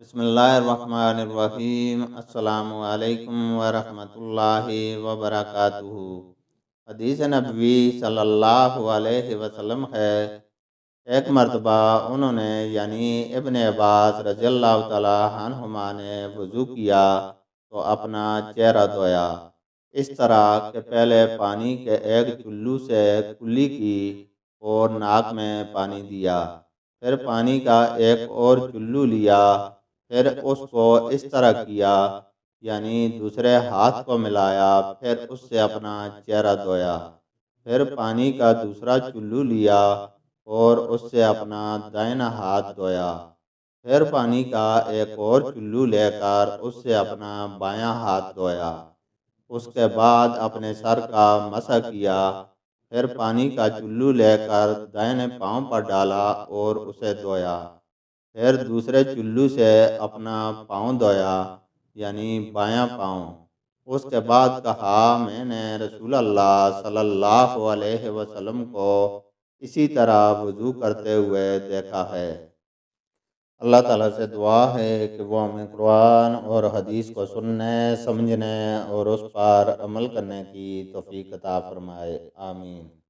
بسم اللہ الرحمن الرحیم۔ السلام علیکم ورحمۃ اللہ وبرکاتہ۔ حدیث نبوی صلی اللہ علیہ وسلم ہے، ایک مرتبہ انہوں نے یعنی ابن عباس رضی اللہ تعالی عنہما نے وضو کیا تو اپنا چہرہ دھویا، اس طرح کہ پہلے پانی کے ایک چلو سے کلی کی اور ناک میں پانی دیا، پھر پانی کا ایک اور چلو لیا، پھر اس کو اس طرح کیا یعنی دوسرے ہاتھ کو ملایا، پھر اس سے اپنا چہرہ دھویا، پھر پانی کا دوسرا چلو لیا اور اس سے اپنا دائنا ہاتھ دھویا، پھر پانی کا ایک اور چلو لے کر اس سے اپنا بایاں ہاتھ دھویا، اس کے بعد اپنے سر کا مسح کیا، پھر پانی کا چلو لے کر دائنے پاؤں پر ڈالا اور اسے دھویا، پھر دوسرے چلو سے اپنا پاؤں دھویا یعنی بایاں پاؤں۔ اس کے بعد کہا، میں نے رسول اللہ صلی اللہ علیہ وسلم کو اسی طرح وضو کرتے ہوئے دیکھا ہے۔ اللہ تعالیٰ سے دعا ہے کہ وہ ہمیں قرآن اور حدیث کو سننے، سمجھنے اور اس پر عمل کرنے کی توفیق عطا فرمائے، آمین۔